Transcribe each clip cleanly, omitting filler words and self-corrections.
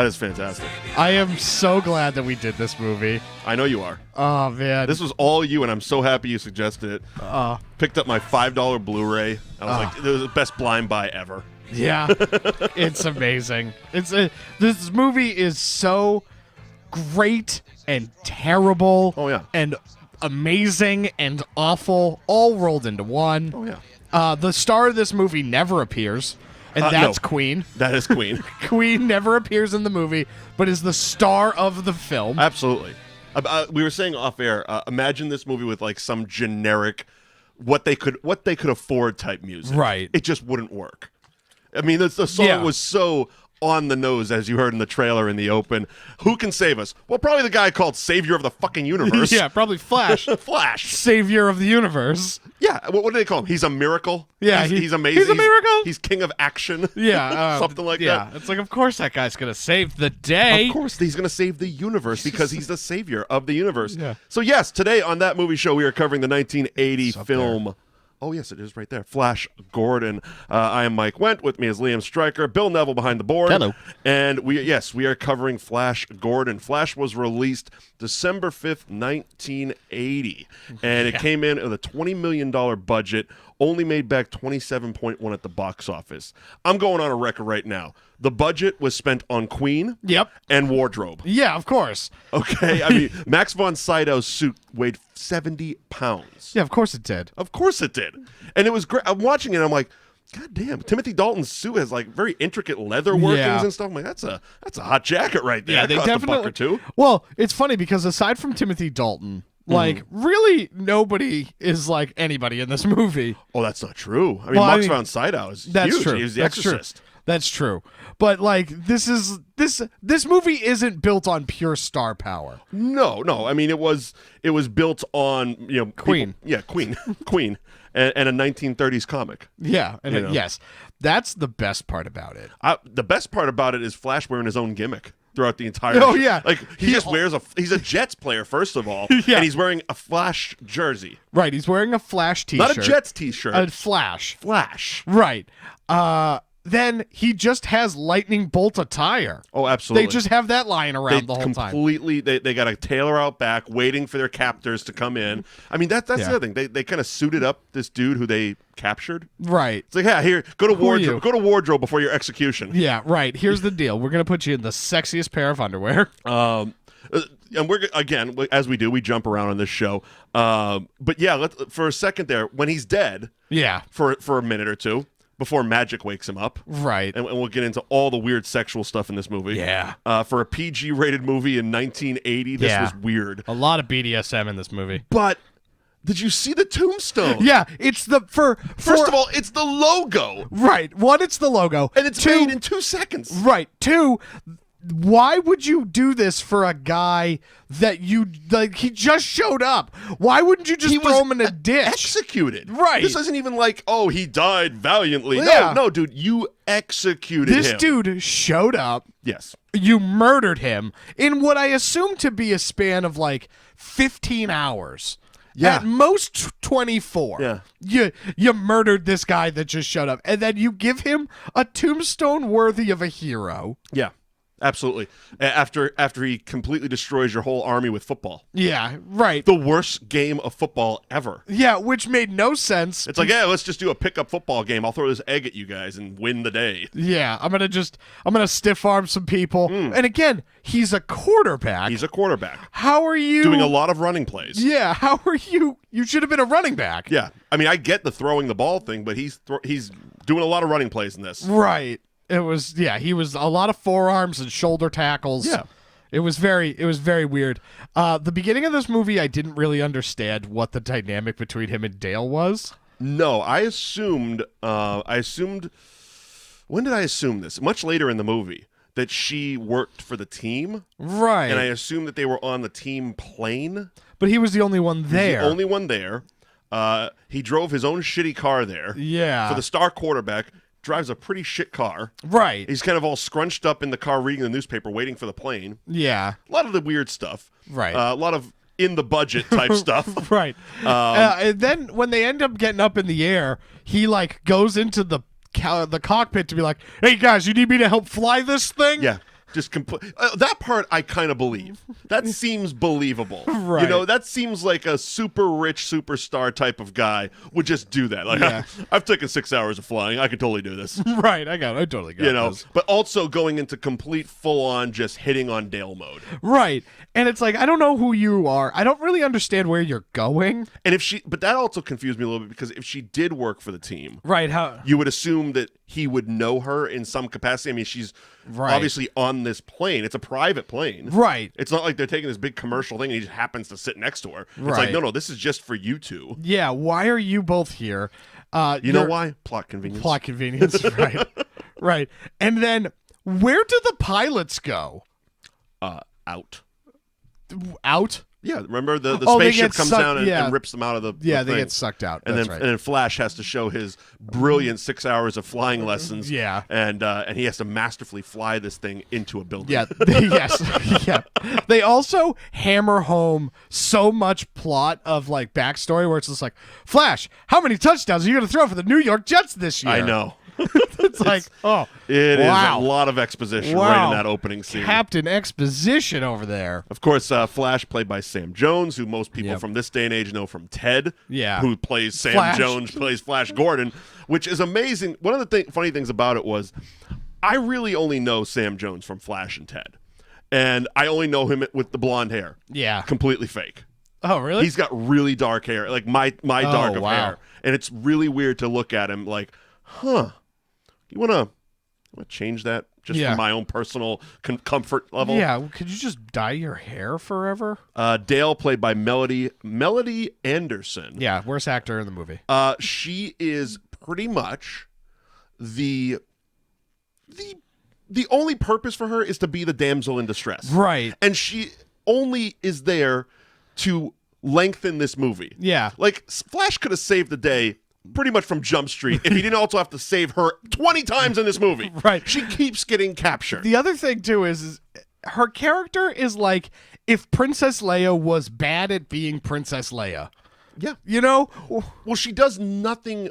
That is fantastic. I am so glad that we did this movie. I know you are. Oh, man. This was all you, and I'm so happy you suggested it. Picked up my $5 Blu-ray. I was like, it was the best blind buy ever. Yeah. It's amazing. This movie is so great and terrible. Oh, yeah. And amazing and awful, all rolled into one. Oh, yeah. The star of this movie never appears, and that's no. Queen. That is Queen. Queen never appears in the movie, but is the star of the film. Absolutely. We were saying off air, imagine this movie with like some generic, what they could afford type music. Right. It just wouldn't work. I mean, the song was so on the nose, as you heard in the trailer in the open. Who can save us? Well, probably the guy called Savior of the fucking Universe. Yeah, probably Flash. Flash. Savior of the universe. Yeah, what do they call him? He's a miracle? Yeah, he's amazing. He's a miracle? He's king of action. Yeah. Something like that. Yeah, it's like, of course that guy's going to save the day. Of course, he's going to save the universe because he's the savior of the universe. Yeah. So, yes, today on That Movie Show, we are covering the 1980 film. There. Oh, yes, it is right there. Flash Gordon. I am Mike Wendt. With me is Liam Stryker. Bill Neville behind the board. Hello. And we are covering Flash Gordon. Flash was released December 5th, 1980. And it came in with a $20 million budget, only made back 27.1 at the box office. I'm going on a record right now. The budget was spent on Queen and wardrobe. Yeah, of course. Okay? I mean, Max von Sydow's suit weighed 70 pounds. Yeah, of course it did. Of course it did. And it was great. I'm watching it, and I'm like, God damn, Timothy Dalton's suit has like very intricate leather workings and stuff. I'm like, that's a hot jacket right there. Yeah, they cost definitely. a buck or two. Well, it's funny because aside from Timothy Dalton, like really nobody is like anybody in this movie. Oh, that's not true. I mean, Max von Sydow is that's huge. true. He was the That's Exorcist. True. That's true. But like this movie isn't built on pure star power. No. I mean, it was built on Queen. Queen, and a 1930s comic. Yeah, and yes, that's the best part about it. The best part about it is Flash wearing his own gimmick throughout the entire Oh, show. yeah. Like he just wears he's a Jets player first of all, Yeah. and he's wearing a Flash jersey. Right, he's wearing a Flash t-shirt. Not a Jets t-shirt. A Flash. Flash. Right. Then he just has lightning bolt attire. Oh, absolutely. They just have that lying around the whole time. Completely, they got a tailor out back waiting for their captors to come in. I mean, that's the other thing. They kind of suited up this dude who they captured. Right. It's like, yeah, here, go to wardrobe. you? Go to wardrobe before your execution. Yeah, right. Here's the deal. We're going to put you in the sexiest pair of underwear. And we're again, as we do, we jump around on this show. But yeah, for a second there, when he's dead, for a minute or two before magic wakes him up, right? And we'll get into all the weird sexual stuff in this movie. Yeah. For a PG-rated movie in 1980, this was weird. A lot of BDSM in this movie. But did you see the tombstone? Yeah, it's the First of all, it's the logo. Right. One, it's the logo, and it's made in 2 seconds. Right. Two. Why would you do this for a guy that he just showed up? Why wouldn't you just throw him in a ditch? Executed. Right. This isn't even like, oh, he died valiantly. Yeah. No, dude, you executed him. This dude showed up. Yes. You murdered him in what I assume to be a span of like 15 hours. Yeah. At most 24. Yeah. You murdered this guy that just showed up. And then you give him a tombstone worthy of a hero. Yeah. Absolutely. After he completely destroys your whole army with football. Yeah, right. The worst game of football ever. Yeah, which made no sense. It's like, yeah, let's just do a pickup football game. I'll throw this egg at you guys and win the day. Yeah, I'm gonna stiff arm some people. And again, he's a quarterback. He's a quarterback. How are you doing a lot of running plays? Yeah, how are you? You should have been a running back. Yeah, I mean, I get the throwing the ball thing, but he's doing a lot of running plays in this. Right. He was a lot of forearms and shoulder tackles. Yeah. It was very weird. The beginning of this movie, I didn't really understand what the dynamic between him and Dale was. No, I assumed, when did I assume this? Much later in the movie, that she worked for the team. Right. And I assumed that they were on the team plane. But he was the only one there. He was the only one there. He drove his own shitty car there. Yeah. For the star quarterback. Drives a pretty shit car. Right. He's kind of all scrunched up in the car reading the newspaper, waiting for the plane. Yeah. A lot of the weird stuff. Right. A lot of in the budget type stuff. Right. And then when they end up getting up in the air, he like goes into the cockpit to be like, "Hey guys, you need me to help fly this thing?" Yeah. Just that part I kind of believe. That seems believable. Right. You know, that seems like a super rich superstar type of guy would just do that. Like, I've taken 6 hours of flying. I could totally do this. Right. I totally got this. But also going into complete full-on just hitting on Dale mode. Right. And it's like, I don't know who you are. I don't really understand where you're going. And but that also confused me a little bit, because if she did work for the team, right? How you would assume that he would know her in some capacity. I mean, she's obviously on this plane. It's a private plane. Right. It's not like they're taking this big commercial thing and he just happens to sit next to her. It's Right. like, no, this is just for you two. Yeah. Why are you both here? You know why? Plot convenience. Plot convenience. Right. Right. And then where do the pilots go? Out. Out? Yeah, remember the Oh, they spaceship get comes sucked- down and, yeah. and rips them out of the Yeah, the they thing. get sucked out. And That's then right. and then Flash has to show his brilliant 6 hours of flying lessons. Yeah. And he has to masterfully fly this thing into a building. Yeah. Yes. Yeah. They also hammer home so much plot of like backstory where it's just like, Flash, how many touchdowns are you going to throw for the New York Jets this year? I know. It's like, oh, It wow. is a lot of exposition Wow. right in that opening scene. Captain Exposition over there. Of course, Flash, played by Sam Jones, who most people Yep. from this day and age know from Ted, Yeah. who plays Sam Flash. Jones, plays Flash Gordon, which is amazing. One of the funny things about it was I really only know Sam Jones from Flash and Ted, and I only know him with the blonde hair. Yeah. Completely fake. Oh, really? He's got really dark hair, like my dark of wow. hair, and it's really weird to look at him like, you want to change that just Yeah. for my own personal comfort level? Yeah. Could you just dye your hair forever? Dale, played by Melody Anderson. Yeah. Worst actor in the movie. She is pretty much the only purpose for her is to be the damsel in distress. Right. And she only is there to lengthen this movie. Yeah. Like, Flash could have saved the day pretty much from Jump Street if he didn't also have to save her 20 times in this movie. Right. She keeps getting captured. The other thing, too, is her character is like if Princess Leia was bad at being Princess Leia. Yeah. You know? Well, she does nothing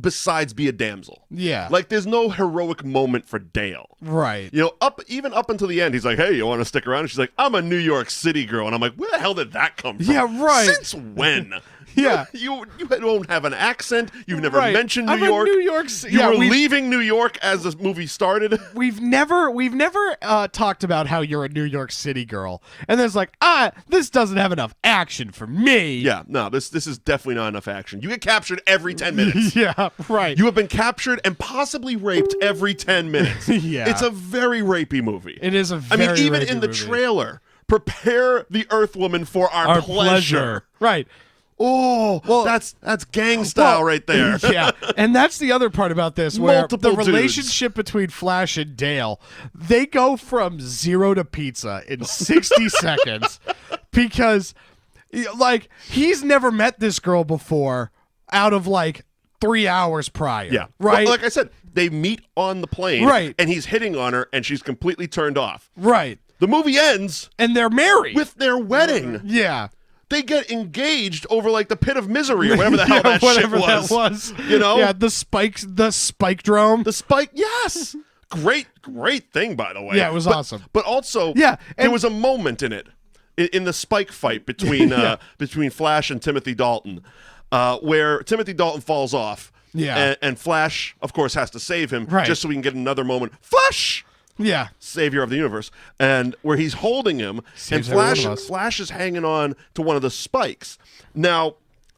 besides be a damsel. Yeah. Like, there's no heroic moment for Dale. Right. You know, even up until the end, he's like, hey, you want to stick around? And she's like, I'm a New York City girl. And I'm like, where the hell did that come from? Yeah, right. Since when? Yeah. You don't have an accent. You've never Right. mentioned New I'm a York. New York You were we've- leaving New York as this movie started. We've never talked about how you're a New York City girl, and then it's like, this doesn't have enough action for me. Yeah, no, this is definitely not enough action. You get captured every 10 minutes. Yeah, right. You have been captured and possibly raped every 10 minutes. Yeah. It's a very rapey movie. It is a very I mean, even rapey in the movie. trailer, prepare the Earth Woman for our pleasure. Right. Oh, Well- that's gang style right there. Yeah, and that's the other part about this, where Multiple the dudes. relationship between Flash and Dale, they go from zero to pizza in 60 seconds because, like, he's never met this girl before out of, like, 3 hours prior. Yeah. Right? Well, like I said, they meet on the plane. Right. And he's hitting on her, and she's completely turned off. Right. The movie ends And they're married. with their wedding. Yeah. They get engaged over, like, the pit of misery or whatever the hell Yeah, that shit whatever was. that was. You know? Yeah, the spike drome. The spike, yes. Great thing, by the way. Yeah, it was awesome. But also, Yeah, there and- was a moment in it, in the spike fight between between Flash and Timothy Dalton, where Timothy Dalton falls off. Yeah. And Flash, of course, has to save him Right. just so we can get another moment. Flash! Yeah. Savior of the universe, and where he's holding him, Saves and every one of us. Flash is hanging on to one of the spikes. Now,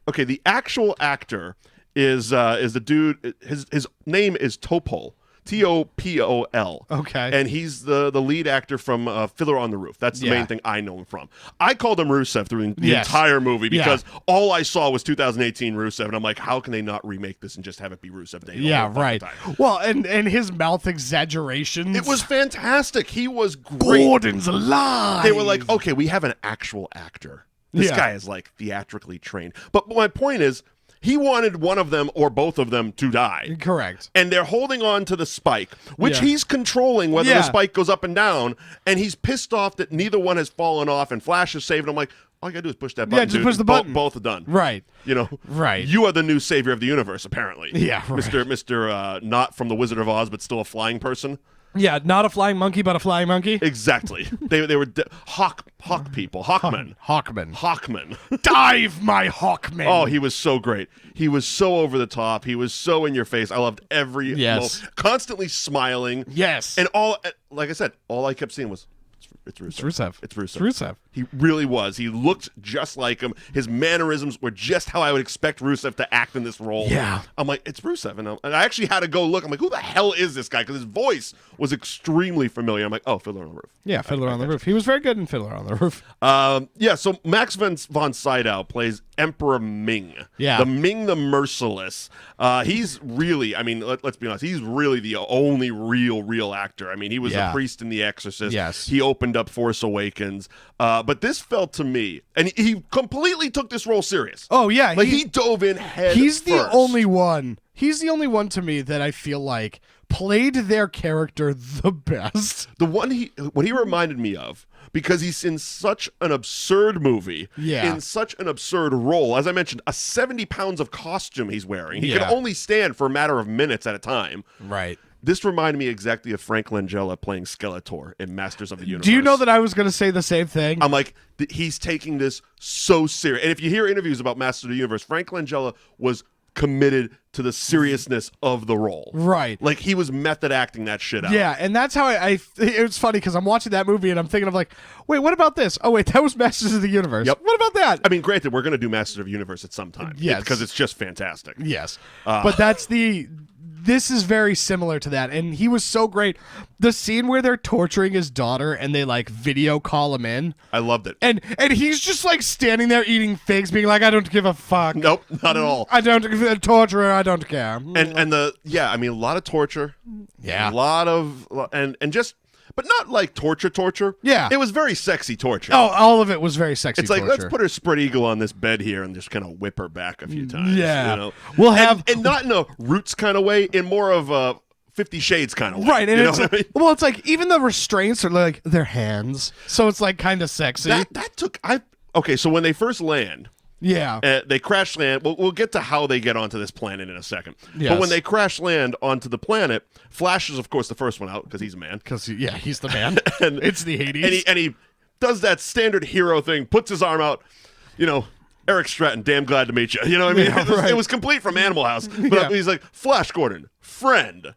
okay, the actual actor is the dude. His name is Topol. Topol. Okay. And he's the lead actor from Fiddler on the Roof. That's the Yeah. main thing I know him from. I called him Rusev through the Yes. entire movie Yeah. because all I saw was 2018 Rusev, and I'm like, how can they not remake this and just have it be Rusev Day? the Yeah, whole fucking right. time? Well, and his mouth exaggerations. It was fantastic. He was great. Gordon's alive. They were like, okay, we have an actual actor. This Yeah. guy is like theatrically trained. But my point is, he wanted one of them or both of them to die. Correct. And they're holding on to the spike, which Yeah. he's controlling whether Yeah. the spike goes up and down. And he's pissed off that neither one has fallen off, and Flash is saving him. Like, all you gotta do is push that button. just dude. push the button. Both are done. Right. You know, Right. You are the new savior of the universe, apparently. Yeah, right. Mr. Not from the Wizard of Oz, but still a flying person. Yeah, not a flying monkey, but a flying monkey. Exactly. They were hawk people. Hawkmen. Hawkmen. Hawkmen. Dive, my Hawkmen. Oh, he was so great. He was so over the top. He was so in your face. I loved every moment. Constantly smiling. Yes. And like I said, all I kept seeing was, it's Rusev. It's Rusev. He really was. He looked just like him. His mannerisms were just how I would expect Rusev to act in this role. Yeah. I'm like, it's Rusev. And I actually had to go look. I'm like, who the hell is this guy? Because his voice was extremely familiar. I'm like, oh, Fiddler on the Roof. Yeah, Fiddler on the Roof. He was very good in Fiddler on the Roof. So Max von Sydow plays Emperor Ming. Yeah. The Ming the Merciless. He's really, I mean, let's be honest, he's really the only real actor. I mean, he was a priest in The Exorcist. Yes. He opened up Force Awakens. But this felt to me, and he completely took this role serious. Oh, yeah. Like, he dove in head He's the first. only one. He's the only one to me that I feel like played their character the best. The one what he reminded me of, because he's in such an absurd movie, in such an absurd role. As I mentioned, a 70 pounds of costume he's wearing. He can only stand for a matter of minutes at a time. Right. This reminded me exactly of Frank Langella playing Skeletor in Masters of the Universe. Do you know that I was going to say the same thing? I'm like, he's taking this so serious. And if you hear interviews about Masters of the Universe, Frank Langella was committed to the seriousness of the role. Right. Like, he was method acting that shit out. Yeah, and that's how it was funny because I'm watching that movie and I'm thinking of like, wait, what about this? Oh, wait, that was Masters of the Universe. Yep. What about that? I mean, granted, we're going to do Masters of the Universe at some time. Yes. Because it's just fantastic. Yes. But this is very similar to that, and he was so great. The scene where they're torturing his daughter and they like video call him in. I loved it. And he's just like standing there eating figs, being like, I don't give a fuck. Nope, not at all. I don't torture her, I don't care. And I mean, a lot of torture. Yeah. A lot of and just, but not like torture. Yeah. It was very sexy torture. Oh, all of it was very sexy. It's like, torture. let's put her spread eagle on this bed here and just kind of whip her back a few times. Yeah. You know? We'll have and not in a Roots kind of way, in more of a 50 Shades kind of way. Right, and you know it's what I mean? well, it's like even the restraints are like their hands, so it's like kind of sexy. That took okay. So when they first land, they crash land. We'll get to how they get onto this planet in a second. Yes. But when they crash land onto the planet, Flash is of course the first one out because he's a man. Because he's the man. And it's the 80s. And he does that standard hero thing, puts his arm out, you know. Eric Stratton, damn glad to meet you. You know what I mean? Yeah, it was complete from Animal House. But he's like, Flash Gordon, friend.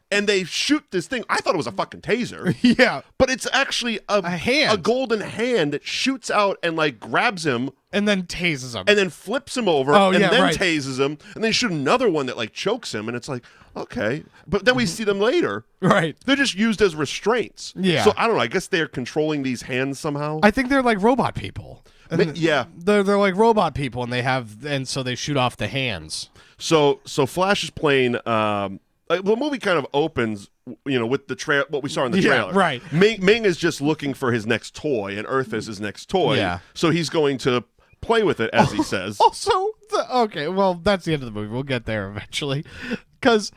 And they shoot this thing. I thought it was a fucking taser. Yeah. But it's actually a hand. A golden hand that shoots out and like grabs him. And then tases him. And then flips him over. Oh, and yeah, then right. tases him. And then shoot another one that like chokes him. And it's like, okay. But then we see them later. Right. They're just used as restraints. Yeah. So I don't know. I guess they're controlling these hands somehow. I think they're like robot people. Yeah. They're like robot people, and so they shoot off the hands. So Flash is playing. The movie kind of opens, you know, with the what we saw in the trailer. Right. Ming is just looking for his next toy, and Earth is his next toy. Yeah. So he's going to play with it, as he says. Also, okay, well, that's the end of the movie. We'll get there eventually, because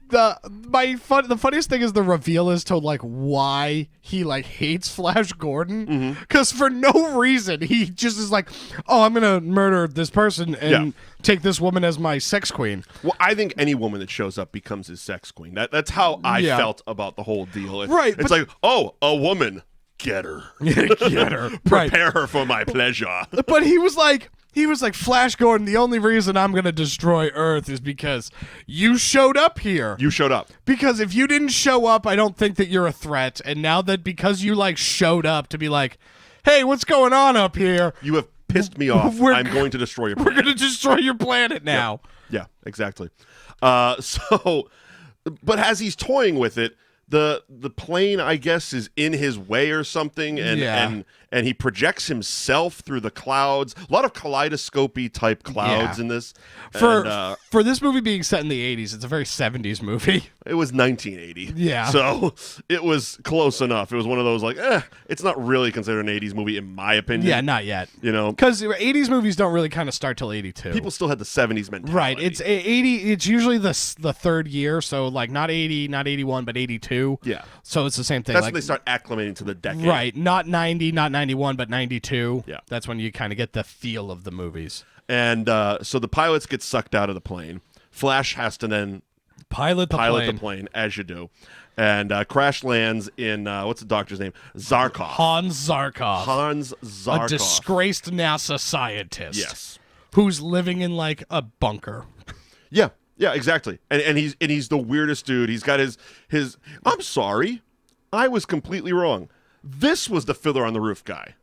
the funniest thing is the reveal as to like why he like hates Flash Gordon, because for no reason he just is like, oh, I'm gonna murder this person and take this woman as my sex queen. Well, I think any woman that shows up becomes his sex queen. That's how I felt about the whole deal. It's like, oh, a woman, get her, get her, prepare her for my pleasure. But he was like, Flash Gordon, the only reason I'm going to destroy Earth is because you showed up here. You showed up. Because if you didn't show up, I don't think that you're a threat. And now that because you like showed up to be like, hey, what's going on up here? You have pissed me off. I'm going to destroy your planet. We're going to destroy your planet now. Yeah, exactly. But as he's toying with it, the plane, I guess, is in his way or something, and he projects himself through the clouds. A lot of kaleidoscopy type clouds in this. For this movie being set in the 80s, it's a very 70s movie. It was 1980. Yeah. So it was close enough. It was one of those like, it's not really considered an 80s movie in my opinion. Yeah, not yet. You know? Because 80s movies don't really kind of start till 82. People still had the 70s mentality. Right. It's 80. It's usually the third year, so like not 80, not 81, but 82. Yeah. So it's the same thing. That's like, when they start acclimating to the decade. Right. Not 90, not 91, but 92. Yeah. That's when you kind of get the feel of the movies. And so the pilots get sucked out of the plane. Flash has to then pilot the plane, as you do, and crash lands in what's the doctor's name? Zarkov. Hans Zarkov. Hans Zarkov. A disgraced NASA scientist. Yes. Who's living in like a bunker. Yeah, exactly. And he's the weirdest dude. He's got his. I'm sorry, I was completely wrong. This was the Fiddler on the Roof guy.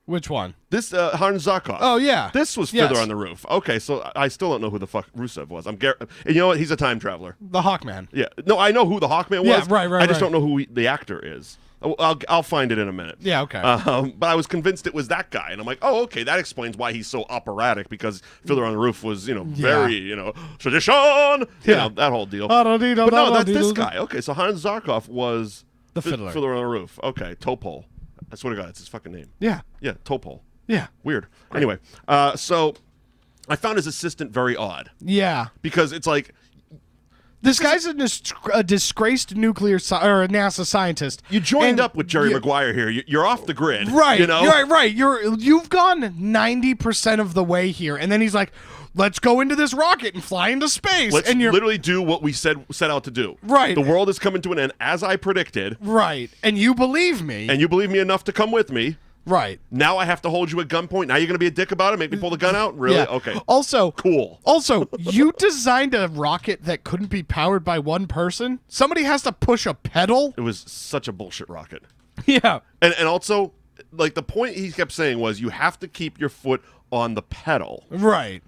Which one? This Hans Zarkov. Oh yeah, this was Fiddler on the Roof. Okay, so I still don't know who the fuck Rusev was. And you know what? He's a time traveler. The Hawkman. Yeah, no, I know who the Hawkman was. Yeah, right. I just don't know who the actor is. I'll find it in a minute. Yeah, okay. But I was convinced it was that guy, and I'm like, oh, okay, that explains why he's so operatic, because Fiddler on the Roof was, very, tradition, that whole deal. But no, that's this guy. Okay, so Hans Zarkov was the Fiddler. Fiddler on the Roof. Okay, Topol. I swear to God, it's his fucking name. Yeah. Yeah, Topol. Yeah. Weird. Anyway, so I found his assistant very odd. Yeah. Because it's like, this guy's a disgraced nuclear or a NASA scientist. You joined up with Jerry Maguire here. You're off the grid. Right. Right. You've gone 90% of the way here, and then he's like, let's go into this rocket and fly into space. Let's and literally do what we set out to do. Right. The world is coming to an end, as I predicted. Right. And you believe me. And you believe me enough to come with me. Right. Now I have to hold you at gunpoint. Now you're going to be a dick about it? Make me pull the gun out? Really? Yeah. Okay. Also, cool. Also, you designed a rocket that couldn't be powered by one person? Somebody has to push a pedal? It was such a bullshit rocket. Yeah. And also, like, the point he kept saying was you have to keep your foot on the pedal. Right.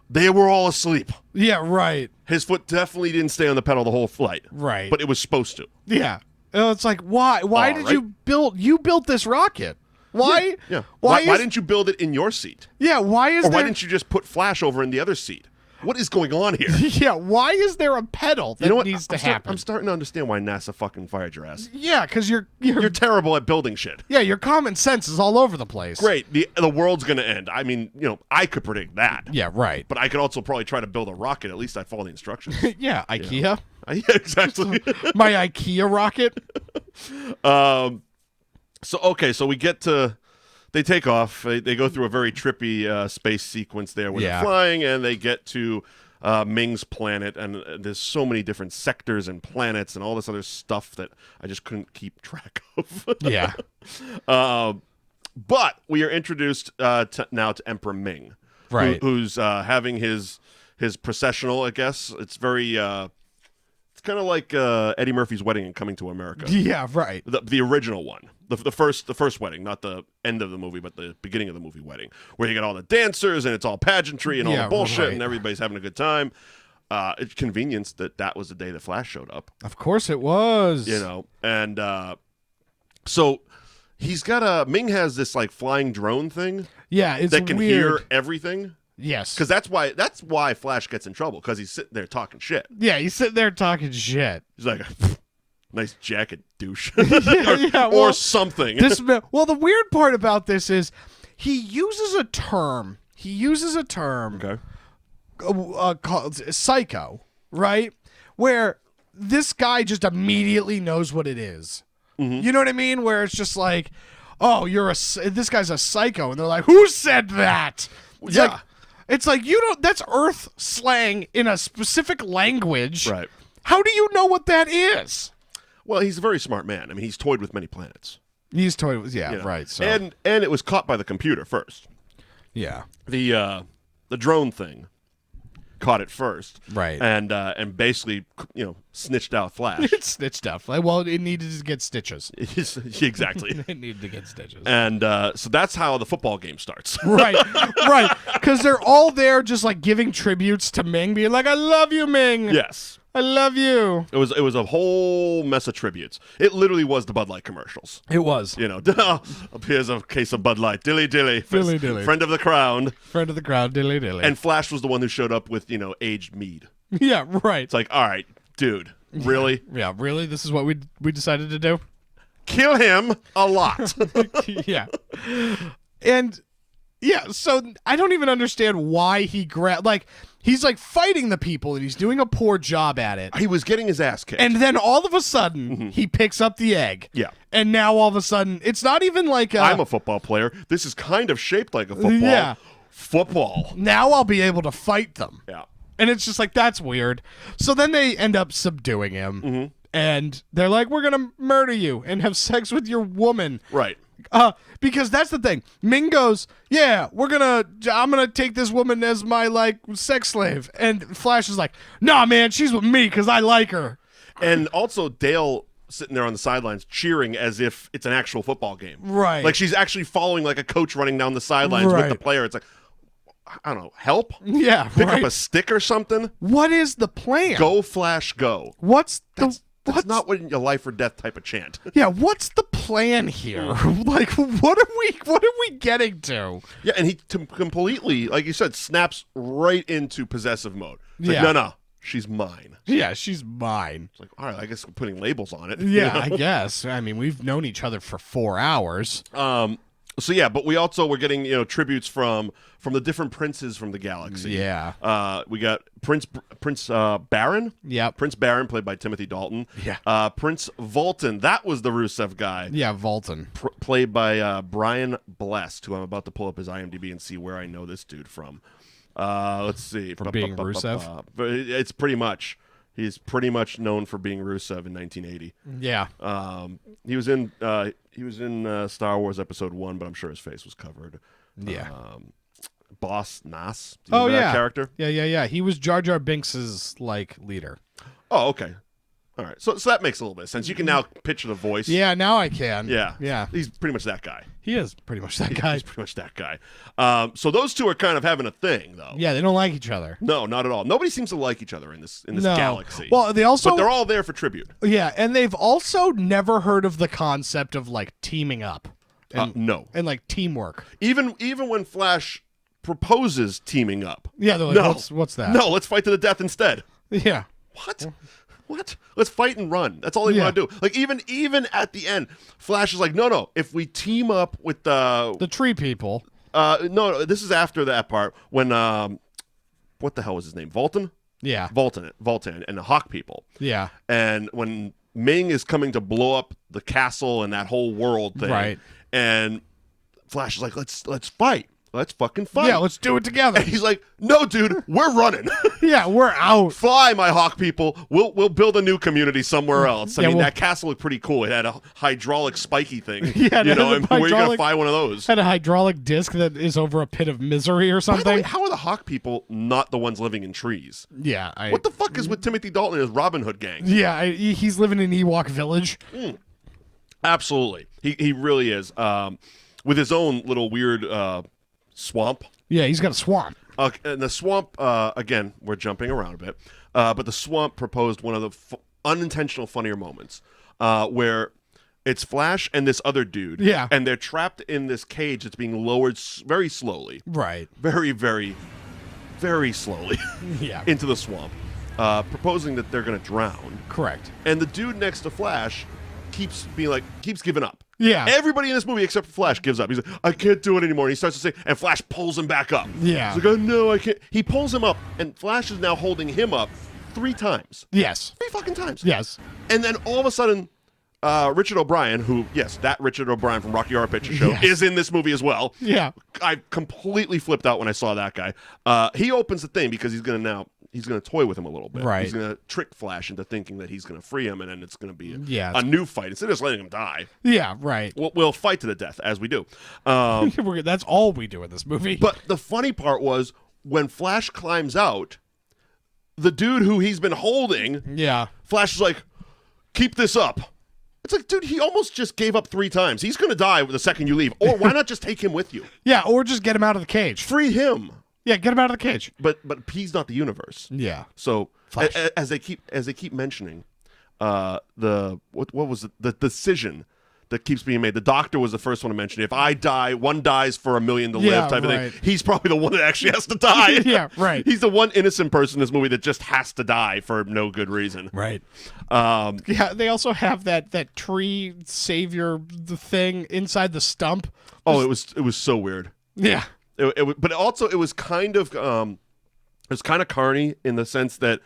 They were all asleep. Yeah, right. His foot definitely didn't stay on the pedal the whole flight. Right. But it was supposed to. Yeah. It's like, why did you build this rocket? Why? Yeah. Why didn't you build it in your seat? Yeah, why didn't you just put Flash over in the other seat? What is going on here? Yeah, why is there a pedal that needs to happen? I'm starting to understand why NASA fucking fired your ass. Yeah, because you're terrible at building shit. Yeah, your common sense is all over the place. Great. The world's going to end. I mean, I could predict that. Yeah, right. But I could also probably try to build a rocket. At least I'd follow the instructions. Yeah, IKEA. Yeah, exactly. My IKEA rocket. So we get to... They take off. They go through a very trippy space sequence there where they're flying, and they get to Ming's planet, and there's so many different sectors and planets and all this other stuff that I just couldn't keep track of. Yeah. But we are introduced now to Emperor Ming, right? Who's having his processional. I guess it's very. It's kind of like Eddie Murphy's wedding in Coming to America. Yeah, right. The original one. The first wedding, not the end of the movie, but the beginning of the movie wedding, where you get all the dancers and it's all pageantry and all the bullshit and everybody's having a good time. It's convenience that was the day that Flash showed up. Of course it was. And so he's got Ming has this like flying drone thing. Yeah, it's that can weird. hear everything. Yes, because that's why Flash gets in trouble, because he's sitting there talking shit. Yeah, he's sitting there talking shit. He's like, nice jacket, douche. or something. Well, the weird part about this is he uses a term. Okay. Called psycho, right? Where this guy just immediately knows what it is. Mm-hmm. You know what I mean? Where it's just like, oh, this guy's a psycho, and they're like, who said that? It's like you don't. That's Earth slang in a specific language. Right. How do you know what that is? Well, he's a very smart man. I mean, he's toyed with many planets. He's toyed with, right. So and it was caught by the computer first. Yeah. The drone thing caught it first. Right. And basically, snitched out Flash. It snitched out Flash. Well, it needed to get stitches. Exactly. It needed to get stitches. And so that's how the football game starts. Right. Because they're all there just like giving tributes to Ming, being like, I love you, Ming. Yes. I love you. It was a whole mess of tributes. It literally was the Bud Light commercials. It was. Here's a case of Bud Light. Dilly dilly. Dilly dilly. Friend of the crowd. Friend of the crowd. Dilly dilly. And Flash was the one who showed up with, aged mead. Yeah, right. It's like, all right, dude, really? Yeah, really? This is what we decided to do? Kill him a lot. Yeah. And... yeah, so I don't even understand why he he's like fighting the people and he's doing a poor job at it. He was getting his ass kicked. And then all of a sudden, he picks up the egg. Yeah. And now all of a sudden, it's not even like I'm a football player. This is kind of shaped like a football. Yeah. Football. Now I'll be able to fight them. Yeah. And it's just like, that's weird. So then they end up subduing him. And they're like, we're going to murder you and have sex with your woman. Right. Because that's the thing. Ming goes, yeah, I'm going to take this woman as my, like, sex slave. And Flash is like, nah, man, she's with me because I like her. And also Dale sitting there on the sidelines cheering as if it's an actual football game. Right. Like she's actually following like a coach running down the sidelines with the player. It's like, I don't know, help? Yeah, Pick up a stick or something? What is the plan? Go, Flash, go. That's not what a life or death type of chant. Yeah, what's the plan here? Like, what are we getting to? Yeah, and he completely, like you said, snaps right into possessive mode. It's like, no, she's mine. Yeah, she's mine. It's like, all right, I guess we're putting labels on it. Yeah, I guess. I mean, we've known each other for 4 hours. So yeah, but we also were getting tributes from the different princes from the galaxy. Yeah. We got Prince Baron. Yeah. Prince Baron, played by Timothy Dalton. Yeah. Prince Volton, that was the Rusev guy. Yeah, Volton. Played by Brian Blessed, who I'm about to pull up his IMDb and see where I know this dude from. Let's see. From being Rusev? It's pretty much. He's pretty much known for being Rusev in 1980. Yeah. He was in Star Wars Episode 1, but I'm sure his face was covered. Yeah. Boss Nass. Do you remember that character? Yeah. He was Jar Jar Binks's like leader. Oh, okay. All right. So that makes a little bit of sense. You can now picture the voice. Yeah, now I can. Yeah. He's pretty much that guy. He is pretty much that guy. He's pretty much that guy. So those two are kind of having a thing, though. Yeah, they don't like each other. No, not at all. Nobody seems to like each other in this galaxy. Well, but they're all there for tribute. Yeah, and they've also never heard of the concept of like teaming up. No. And like teamwork. Even when Flash proposes teaming up. Yeah, they're like, what's that? No, let's fight to the death instead. Yeah. What? Let's fight and run. That's all they want to do. Like even at the end, Flash is like, no. If we team up with the tree people. No, this is after that part when what the hell was his name? Volton? Yeah. Volton and the Hawk people. Yeah. And when Ming is coming to blow up the castle and that whole world thing, right? And Flash is like, let's fight. Let's fucking fight. Yeah, let's do it together. And he's like, no, dude, we're running. Yeah, we're out. Fly, my Hawk people. We'll build a new community somewhere else. I mean, that castle looked pretty cool. It had a hydraulic spiky thing. Yeah, and where you gotta find one of those. Had a hydraulic disc that is over a pit of misery or something. By the way, how are the Hawk people not the ones living in trees? Yeah. What the fuck is with Timothy Dalton and his Robin Hood gang? Yeah, he's living in Ewok Village. Absolutely. He really is. With his own little weird swamp. Yeah, he's got a swamp. And the swamp, again, we're jumping around a bit, but the swamp proposed one of the unintentional funnier moments where it's Flash and this other dude. Yeah. And they're trapped in this cage that's being lowered very slowly. Right. Very, very, very slowly yeah. into the swamp, proposing that they're going to drown. Correct. And the dude next to Flash keeps giving up. Yeah. Everybody in this movie except for Flash gives up. He's like, I can't do it anymore. And he starts to say, and Flash pulls him back up. Yeah. He's like, oh, no, I can't. He pulls him up, and Flash is now holding him up 3 times. Yes. 3 fucking times. Yes. And then all of a sudden, Richard O'Brien, who, yes, that Richard O'Brien from Rocky Horror Picture Show is in this movie as well. Yeah. I completely flipped out when I saw that guy. He opens the thing because he's going to toy with him a little bit. Right. He's going to trick Flash into thinking that he's going to free him, and then it's going to be a new fight. Instead of just letting him die. Yeah, right. We'll fight to the death, as we do. That's all we do in this movie. But the funny part was, when Flash climbs out, the dude who he's been holding, Flash is like, keep this up. It's like, dude, he almost just gave up 3 times. He's going to die the second you leave. Or why not just take him with you? Yeah, or just get him out of the cage. Free him. Yeah, get him out of the cage. But he's not the universe. Yeah. So as they keep mentioning, what was it? The decision that keeps being made. The Doctor was the first one to mention it. If I die, one dies for 1 million to live type of thing. He's probably the one that actually has to die. Yeah, right. He's the one innocent person in this movie that just has to die for no good reason. Right. Yeah, they also have that tree savior thing inside the stump. Oh, it was so weird. Yeah. But also it was kind of carny in the sense that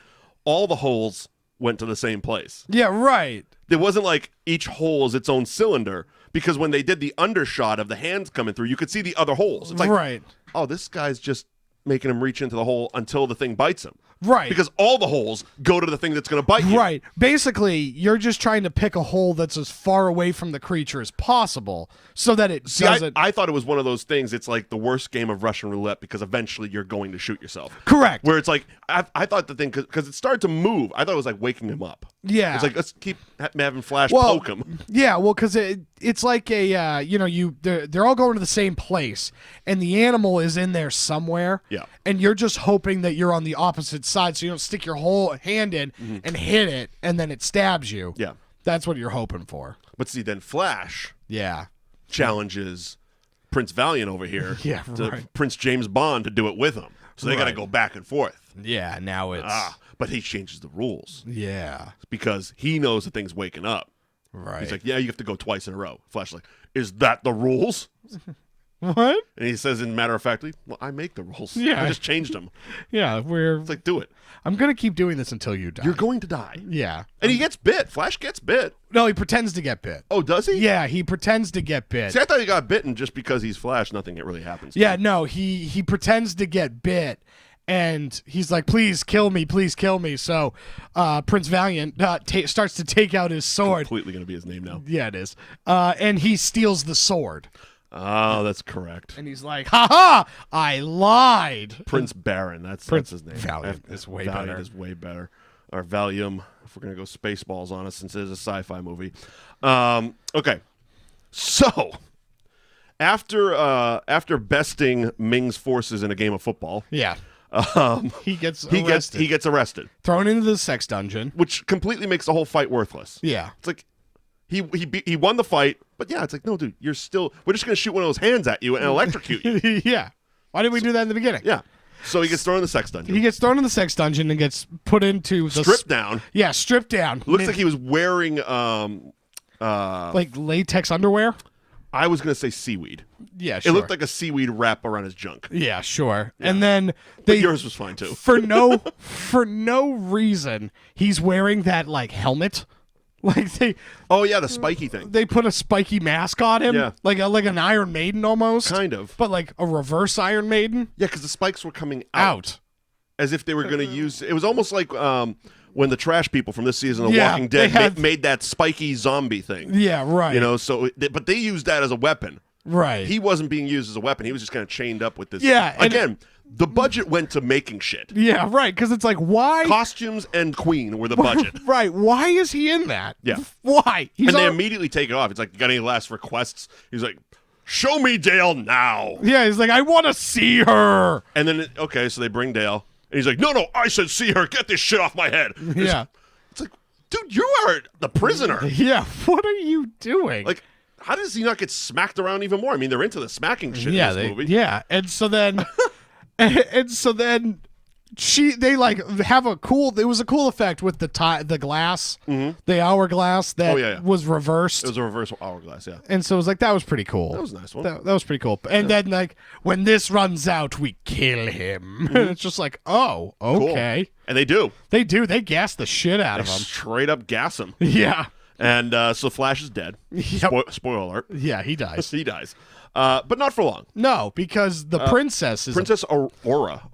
all the holes went to the same place. Yeah, right. There wasn't like each hole is its own cylinder, because when they did the undershot of the hands coming through, you could see the other holes. It's like, right. Oh, this guy's just making him reach into the hole until the thing bites him. Right. Because all the holes go to the thing that's going to bite you. Right. Basically, you're just trying to pick a hole that's as far away from the creature as possible so that it doesn't... I thought it was one of those things. It's like the worst game of Russian roulette because eventually you're going to shoot yourself. Correct. Where it's like, I thought the thing, because it started to move, I thought it was like waking him up. Yeah. It's like, let's keep having Flash poke him. Yeah, well, because it's like a, they're all going to the same place, and the animal is in there somewhere. Yeah. And you're just hoping that you're on the opposite side so you don't stick your whole hand in and hit it, and then it stabs you. Yeah. That's what you're hoping for. But see, then Flash Yeah. challenges Prince Valiant over here Yeah, to right. Prince James Bond to do it with him. So they got to Right. go back and forth. Yeah, now it's... But he changes the rules Yeah. because he knows the thing's waking up. Right. He's like, yeah, you have to go twice in a row. Flash's like, is that the rules? What? And he says, in matter of factly, well, I make the rules. Yeah. I just changed them. Yeah, It's like, do it. I'm going to keep doing this until you die. You're going to die. Yeah. And he gets bit. Flash gets bit. No, he pretends to get bit. Oh, does he? Yeah, he pretends to get bit. See, I thought he got bitten just because he's Flash. Nothing really happens to Yeah, him. no, he pretends to get bit, and he's like, please kill me. So Prince Valiant starts to take out his sword. Completely going to be his name now. Yeah, it is. And he steals the sword. Oh, that's correct. And he's like, ha, I lied. Prince Baron. That's his name. Valiant is way Valiant better. is way better. Or Valium, if we're going to go Spaceballs on us, since it is a sci-fi movie. Okay. So, after besting Ming's forces in a game of football, Yeah. He gets he gets arrested, thrown into the sex dungeon. which completely makes the whole fight worthless. Yeah. It's like he won the fight, but yeah, it's like, no, dude, we're just going to shoot one of those hands at you and electrocute you. Yeah. Why didn't we do that in the beginning? Yeah. So he gets thrown in the sex dungeon. He gets thrown in the sex dungeon and gets put into the Stripped down. Yeah, stripped down. Looks like he was wearing like latex underwear. I was going to say seaweed. Yeah, sure. It looked like a seaweed wrap around his junk. Yeah, sure. And then But yours was fine too. for no reason, he's wearing that like helmet. Like Oh yeah, the spiky thing. they put a spiky mask on him. Yeah. Like an Iron Maiden almost. Kind of. But like a reverse Iron Maiden. Yeah, because the spikes were coming out as if they were going to use. It was almost like when the trash people from this season of Yeah, Walking Dead they had- made that spiky zombie thing. Yeah, right. You know, but they used that as a weapon. Right. He wasn't being used as a weapon. He was just kind of chained up with this. Yeah, and- Again, the budget went to making shit. Yeah, right. Because it's like, why? Costumes and Queen were the budget. Right. Why is he in that? Yeah. Why? He's And they al- immediately take it off. It's like, got any last requests? He's like, show me Dale now. Yeah, he's like, I want to see her. And then, so they bring Dale. And he's like, no, I said see her. Get this shit off my head. Yeah. It's like, dude, you are the prisoner. Yeah. What are you doing? Like, how does he not get smacked around even more? I mean, they're into the smacking shit yeah, in this movie. yeah. And so then, they like have a cool. It was a cool effect with the glass, the hourglass that was reversed. It was a reverse hourglass, yeah. And so it was like, that was pretty cool. That was a nice one. That was pretty cool. And then like, when this runs out, we kill him. And it's just like, oh, okay. Cool. And they do. They do. They gas the shit out of him. Straight up gas him. Yeah. And so Flash is dead. Yep. Spoiler alert. Yeah, he dies. He dies. But not for long. No, because the princess is Princess Aurora.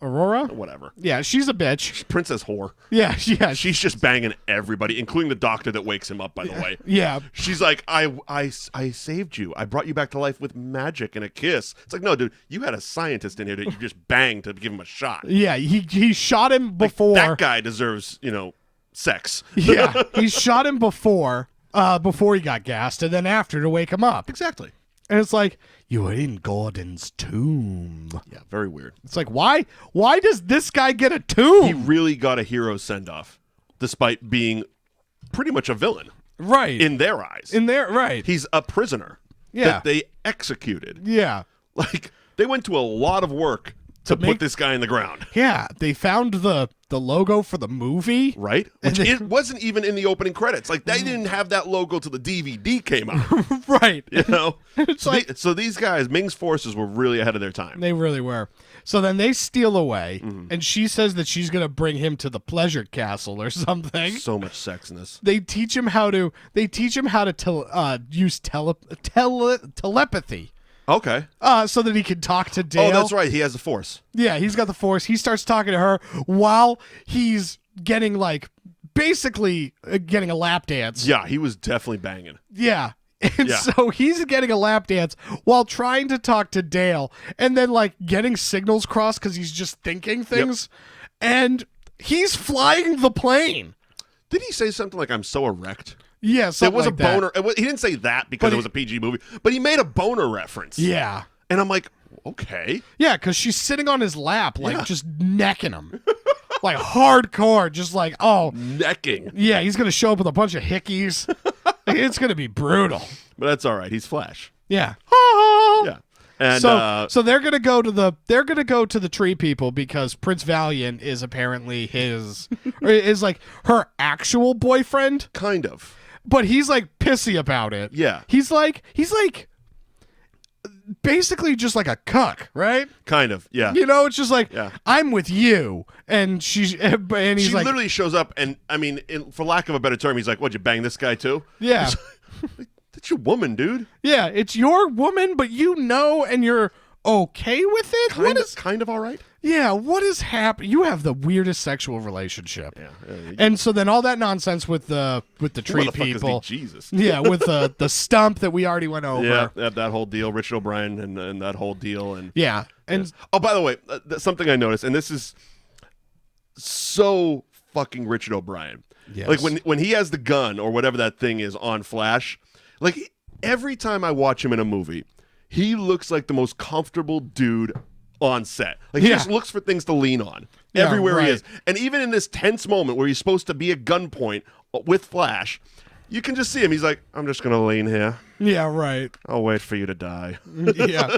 Aurora? Whatever. Yeah, she's a bitch. Princess whore. Yeah. She's just banging everybody, including the doctor that wakes him up, by the way. Yeah. She's like, I saved you. I brought you back to life with magic and a kiss. It's like, no, dude, you had a scientist in here that you just banged to give him a shot. Yeah, he shot him before. That guy deserves, sex. Yeah, he shot him before he got gassed, and then after to wake him up. Exactly. And it's like, you were in Gordon's tomb. Yeah, very weird. It's like, why does this guy get a He tomb? really got a hero send-off, despite being pretty much a villain Right. in their eyes. In there, right. He's a prisoner Yeah. that they executed. Yeah. Like, they went to a lot of work to put this guy in the ground. Yeah, they found the logo for the movie. Right? Which it wasn't even in the opening credits. Like, they didn't have that logo till the DVD came out. Right. You know? It's like, so these guys, Ming's forces, were really ahead of their time. they really were. So then they steal away, and she says that she's going to bring him to the pleasure castle or something. So much sex in this. They teach him how to use telepathy. Okay. So that he can talk to Dale. Oh, that's right. He has the Force. Yeah, he's got the Force. He starts talking to her while he's getting basically getting a lap dance. Yeah, he was definitely banging. Yeah. And Yeah. so he's getting a lap dance while trying to talk to Dale and then getting signals crossed because he's just thinking things. And he's flying the plane. Did he say something like, I'm so erect? Yeah, There something was like a that. boner. He didn't say that because But it was a PG movie, but he made a boner reference. Yeah. And I'm like, okay. Yeah, because she's sitting on his lap, Yeah. just necking him. Hardcore, just Necking. yeah, he's going to show up with a bunch of hickeys. It's going to be brutal. But that's all right. He's Flash. Yeah. Yeah. And So they're gonna go to the tree people because Prince Valiant is apparently is her actual boyfriend, kind of. but he's pissy about it. Yeah. He's basically just like a cuck, right? Kind of. Yeah. It's just Yeah. I'm with you, and he's She literally shows up, and I mean, for lack of a better term, he's like, "What'd you bang this guy too?" yeah. That's your woman, dude. Yeah, it's your woman, but and you're okay with it? Kind of all right. Yeah, what is happening? You have the weirdest sexual relationship. Yeah. And so then all that nonsense with the tree Who the fuck is people. Jesus. Yeah, with the stump that we already went over. Yeah, that whole deal, Richard O'Brien, and that whole deal, and Yeah. And oh, by the way, something I noticed, and this is so fucking Richard O'Brien. Yes. When he has the gun or whatever that thing is on Flash, every time I watch him in a movie, he looks like the most comfortable dude on set. He just looks for things to lean on everywhere he is. And even in this tense moment where he's supposed to be at gunpoint with Flash, you can just see him. He's like, I'm just going to lean here. yeah, right. I'll wait for you to die. Yeah.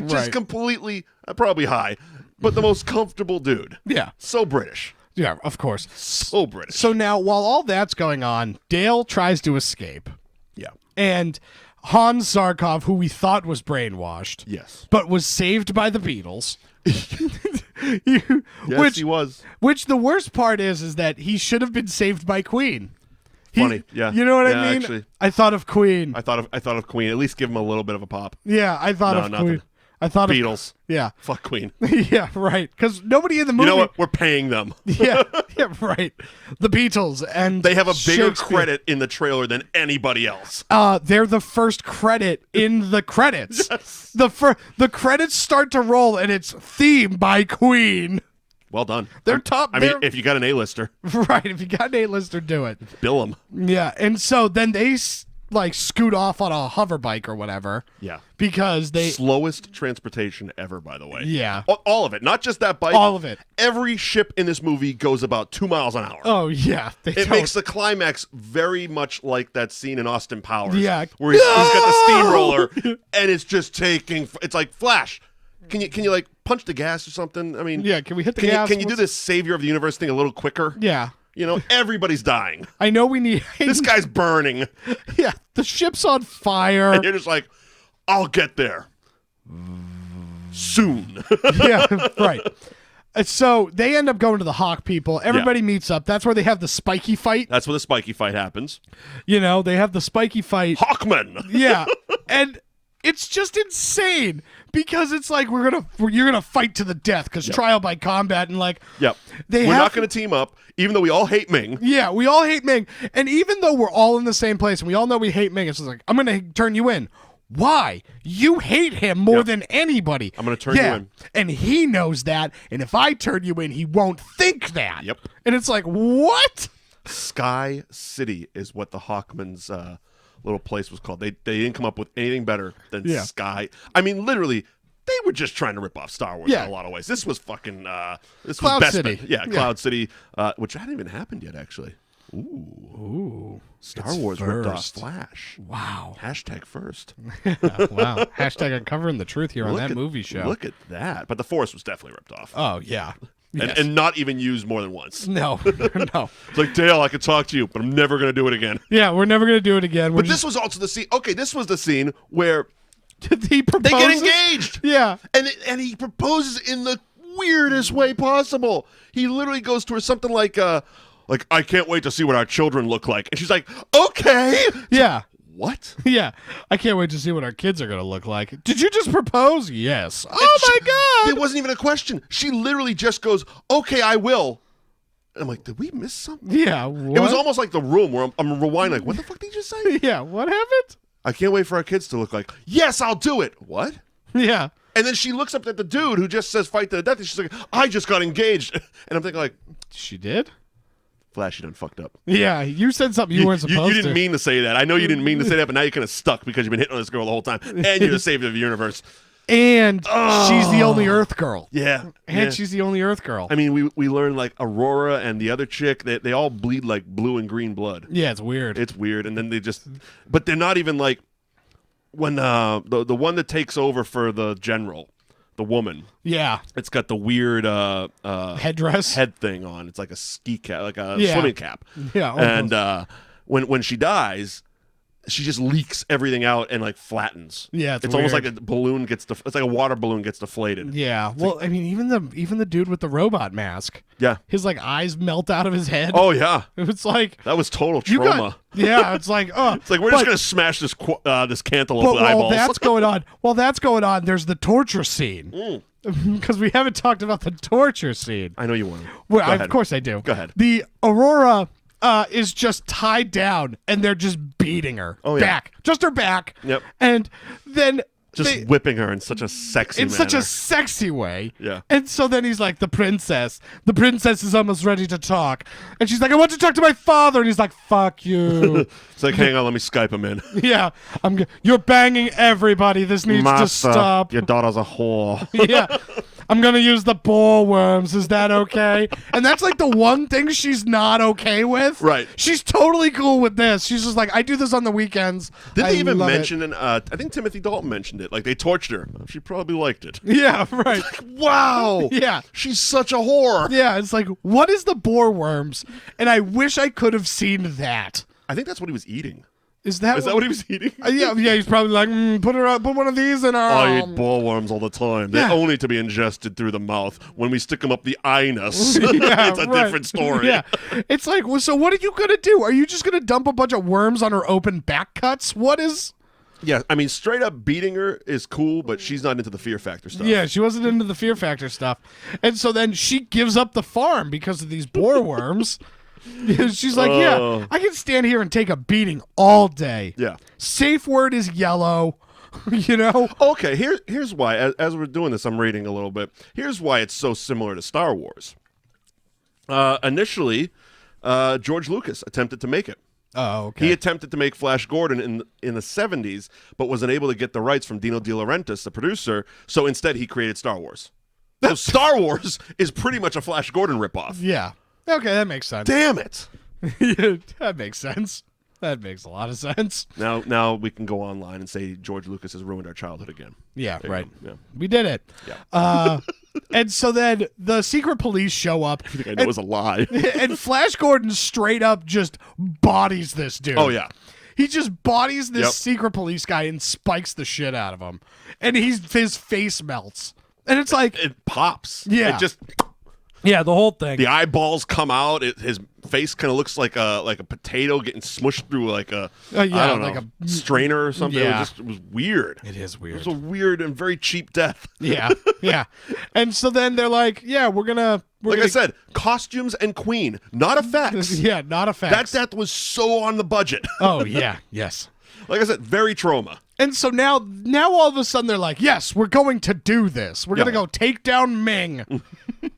Just completely, probably high, but the most comfortable dude. Yeah. So British. Yeah, of course. So British. So now while all that's going on, Dale tries to escape. Yeah. And Hans Zarkov, who we thought was brainwashed, Yes. but was saved by the Beatles. Yes, he was. Which the worst part is that he should have been saved by Queen. Funny, yeah. You know what Yeah, I mean? actually. I thought of Queen. I thought of Queen. At least give him a little bit of a pop. Yeah, I thought No, of nothing. Queen. I thought Beatles. Yeah. Fuck Queen. Yeah, right. Because nobody in the movie. You know what? We're paying them. Yeah, right. The Beatles and They have a bigger Shakespeare. credit in the trailer than anybody else. They're the first credit in the credits. Yes. The credits start to roll and it's theme by Queen. Well done. They're top. I mean, if you got an A-lister, right. If you got an A-lister, do it. bill them. Yeah, and so then they scoot off on a hover bike or whatever. Yeah. Because they. Slowest transportation ever, by the way. Yeah. All of it. Not just that bike. All of it. Every ship in this movie goes about 2 miles an hour. Oh yeah. It makes the climax very much like that scene in Austin Powers. Yeah. Where he's got the steamroller and it's just taking. It's like, Flash, can you punch the gas or something? I mean, Yeah. Can we hit the gas? Can you do this savior of the universe thing a little quicker? Yeah. Everybody's dying. I know we need. This guy's burning. Yeah. The ship's on fire. And you're just like, I'll get there soon. Yeah. Right. So they end up going to the Hawk people. Everybody meets up. That's where they have the spiky fight. That's where the spiky fight happens. They have the spiky fight. Hawkmen. Yeah. And it's just insane because it's like you're gonna fight to the death because trial by combat and Yep. We're not going to team up, even though we all hate Ming. Yeah, we all hate Ming, and even though we're all in the same place and we all know we hate Ming, it's just like I'm gonna turn you in. Why? You hate him more than anybody. I'm gonna turn you in. And he knows that, and if I turn you in, he won't think that. Yep. And it's like, what? Sky City is what the Hawkmen's little place was called. They didn't come up with anything better than Sky. I mean, literally, they were just trying to rip off Star Wars in a lot of ways. This was fucking this Cloud was Best City. Yeah, Cloud City, which hadn't even happened yet, actually. Ooh. Star Wars ripped off Flash. Wow. Hashtag first. Wow. Hashtag uncovering the truth here on that movie show. Look at that. But the Force was definitely ripped off. Oh, yeah. Yes. And not even used more than once. No. No. It's like, Dale, I could talk to you, but I'm never going to do it again. Yeah, we're never going to do it again. But this was also the scene. Okay, this was the scene where he proposes. they get engaged. Yeah. And he proposes in the weirdest way possible. He literally goes to her something like, I can't wait to see what our children look like. And she's like, okay. Yeah. what? Yeah, I can't wait to see what our kids are going to look like. Did you just propose? Yes. Oh, my God. It wasn't even a question. She literally just goes, okay, I will. And I'm like, did we miss something? Yeah, what? It was almost like The Room where I'm rewinding, like, what the fuck did you just say? Yeah, what happened? I can't wait for our kids to look like, yes, I'll do it. What? Yeah. And then she looks up at the dude who just says fight to the death, and she's like, I just got engaged. And I'm thinking, like, She did? Flash, you done fucked up. Yeah, you said something you weren't supposed to. You didn't mean to say that. I know you didn't mean to say that, but now you're kind of stuck because you've been hitting on this girl the whole time. And you're the savior of the universe. And she's the only Earth girl. Yeah. And she's the only Earth girl. I mean, we learned, like, Aurora and the other chick, they all bleed, like, blue and green blood. Yeah, it's weird. It's weird. And then they just... But they're not even, like... When the one that takes over for the general... The woman. Yeah. It's got the weird headdress head thing on. It's like a ski cap, like a swimming cap. Yeah. Almost. And when she dies, she just leaks everything out and like flattens. Yeah, it's almost like a balloon gets it's like a water balloon gets deflated. Yeah. Well, I mean, even the dude with the robot mask. Yeah. His like eyes melt out of his head. Oh yeah. It's like that was total trauma. Yeah, it's like it's like we're just gonna smash this this cantaloupe but with while eyeballs. that's going on, there's the torture scene. Because we haven't talked about the torture scene. I know you want to. Well, of course I do. Go ahead. The Aurora is just tied down, and they're just beating her. Oh, yeah. Back. Just her back. Yep. And then... Just whipping her in such a sexy manner. such a sexy way. Yeah. And so then he's like, the princess is almost ready to talk. And she's like, I want to talk to my father. And he's like, fuck you. It's like, hang on, let me Skype him in. Yeah. You're banging everybody. This needs to stop. Your daughter's a whore. Yeah. I'm going to use the ball worms. Is that okay? And that's like the one thing she's not okay with. Right. She's totally cool with this. She's just like, I do this on the weekends. Did they even mention it? I think Timothy Dalton mentioned it. Like, they tortured her. She probably liked it. Yeah, right. Like, wow. Yeah. She's such a whore. Yeah, it's like, what is the boar worms? And I wish I could have seen that. I think that's what he was eating. Is that what he was eating? Yeah, he's probably like, put one of these in our... I eat bollworms all the time. They're only to be ingested through the mouth. When we stick them up the anus, yeah, it's a different story. Yeah, it's like, well, so what are you going to do? Are you just going to dump a bunch of worms on her open back cuts? What is... Yeah, I mean, straight up beating her is cool, but she's not into the fear factor stuff. Yeah, she wasn't into the fear factor stuff. And so then she gives up the farm because of these boar worms. She's like, yeah, I can stand here and take a beating all day. Yeah. Safe word is yellow, you know? Okay, here's why. As we're doing this, I'm reading a little bit. Here's why it's so similar to Star Wars. Initially, George Lucas attempted to make it. Oh, okay. He attempted to make Flash Gordon in the 70s, but wasn't able to get the rights from Dino De Laurentiis, the producer, so instead he created Star Wars. So Star Wars is pretty much a Flash Gordon ripoff. Yeah. Okay, that makes sense. Damn it. That makes sense. That makes a lot of sense. Now we can go online and say George Lucas has ruined our childhood again. Yeah, there right. Yeah. We did it. Yeah. And so then the secret police show up. I think I know it was a lie. And Flash Gordon straight up just bodies this dude. Oh, yeah. He just bodies this secret police guy and spikes the shit out of him. And his face melts. And it's like... It pops. Yeah. It just... Yeah, the whole thing. The eyeballs come out. His face kind of looks like a potato getting smushed through like a I don't know, like a strainer or something. Yeah. It was weird. It is weird. It was a weird and very cheap death. Yeah, yeah. And so then they're like, yeah, we're gonna I said, costumes and Queen, not effects. Yeah, not effects. That death was so on the budget. Oh yeah, yes. Like I said, very trauma. And so now all of a sudden they're like, yes, we're going to do this. We're going to go take down Ming.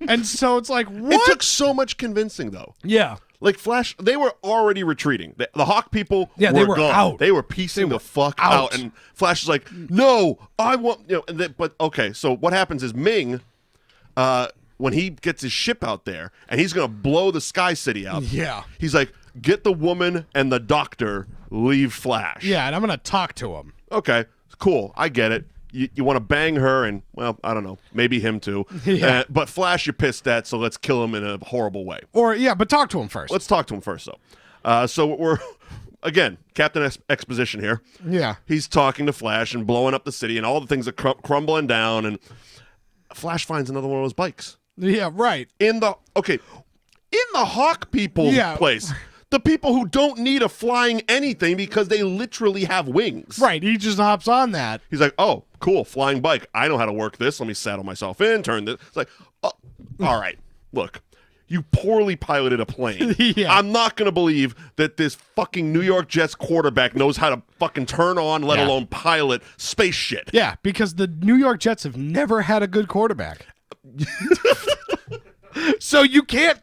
And so it's like, what? It took so much convincing, though. Yeah. Like Flash, they were already retreating. The Hawk people they were gone. out. They were piecing the fuck out. And Flash is like, no, I want, but okay, so what happens is Ming, when he gets his ship out there and he's going to blow the Sky City out. Yeah. He's like, get the woman and the doctor, leave Flash. Yeah, and I'm going to talk to him. Okay, cool. I get it. You want to bang her and, well, I don't know, maybe him too. Yeah. But Flash you're pissed at, so let's kill him in a horrible way. Or, yeah, but talk to him first. Let's talk to him first, though. So we're, again, Captain Exposition here. Yeah. He's talking to Flash and blowing up the city and all the things are crumbling down, and Flash finds another one of those bikes. Yeah, right. In the Hawk people place. The people who don't need a flying anything because they literally have wings. Right. He just hops on that. He's like, oh, cool, flying bike. I know how to work this. Let me saddle myself in, turn this. It's like, oh, all right, look. You poorly piloted a plane. Yeah. I'm not going to believe that this fucking New York Jets quarterback knows how to fucking turn on, let alone pilot space shit. Yeah, because the New York Jets have never had a good quarterback. So you can't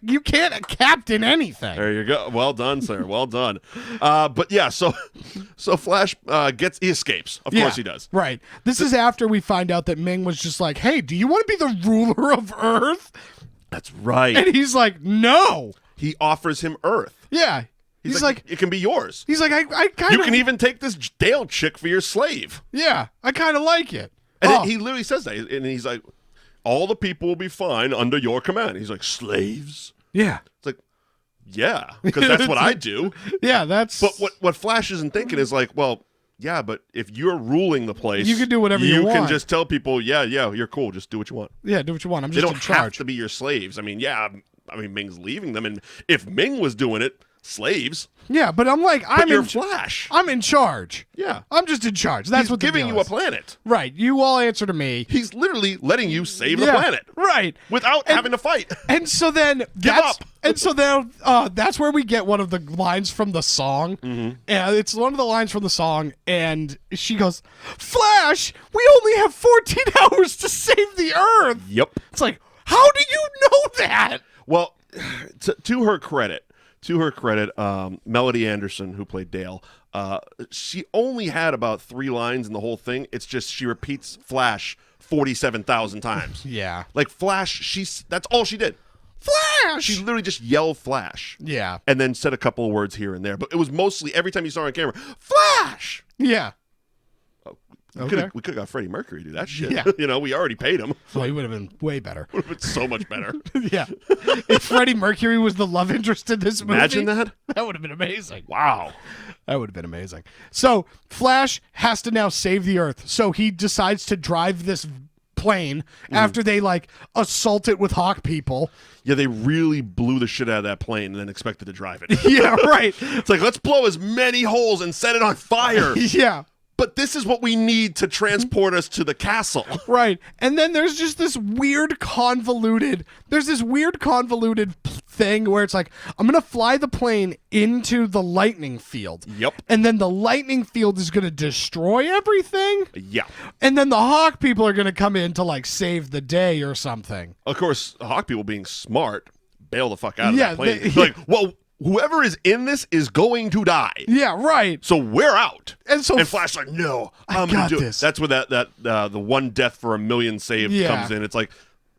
captain anything. There you go. Well done, sir. Well done. But yeah, so Flash he escapes. Of course he does. Right. This is after we find out that Ming was just like, hey, do you want to be the ruler of Earth? That's right. And he's like, no. He offers him Earth. Yeah. He's like, it can be yours. He's like, I kind of. You can even take this Dale chick for your slave. Yeah, I kind of like it. And he literally says that. And he's like, all the people will be fine under your command. He's like, slaves? Yeah. It's like, yeah, because that's what I do. Yeah, that's. But what Flash isn't thinking is like, well, yeah, but if you're ruling the place, you can do whatever you want. You can just tell people, yeah, you're cool. Just do what you want. Yeah, do what you want. I'm just in charge. They don't have to be your slaves. I mean, Ming's leaving them, and if Ming was doing it, slaves. Yeah, but I'm like, you're Flash. I'm in charge. Yeah, I'm just in charge. That's what giving you a planet. Right. You all answer to me. He's literally letting you save the planet. Right. Without having to fight. And so then Give up. And so then that's where we get one of the lines from the song. Mm-hmm. And it's one of the lines from the song, and she goes, Flash, we only have 14 hours to save the Earth. Yep. It's like, how do you know that? Well, to her credit, Melody Anderson, who played Dale, she only had about 3 lines in the whole thing. It's just she repeats Flash 47,000 times. Yeah. Like Flash, that's all she did. Flash! She literally just yelled Flash. Yeah. And then said a couple of words here and there. But it was mostly, every time you saw her on camera, Flash! Yeah. We could have got Freddie Mercury to do that shit. Yeah. We already paid him. Well, he would have been way better. Would have been so much better. Yeah. If Freddie Mercury was the love interest in this movie. Imagine that. That would have been amazing. Wow. That would have been amazing. So Flash has to now save the Earth. So he decides to drive this plane after they assault it with Hawk people. Yeah, they really blew the shit out of that plane and then expected to drive it. Yeah, right. It's like, let's blow as many holes and set it on fire. Yeah. But this is what we need to transport us to the castle. Right. And then there's just this weird convoluted thing where it's like, I'm going to fly the plane into the lightning field. Yep. And then the lightning field is going to destroy everything. Yeah. And then the Hawk people are going to come in to save the day or something. Of course, Hawk people being smart, bail the fuck out of that plane. Whoever is in this is going to die. Yeah, right. So we're out. And Flash's like, no, I'm going to do it. That's where the one death for a million saved comes in. It's like,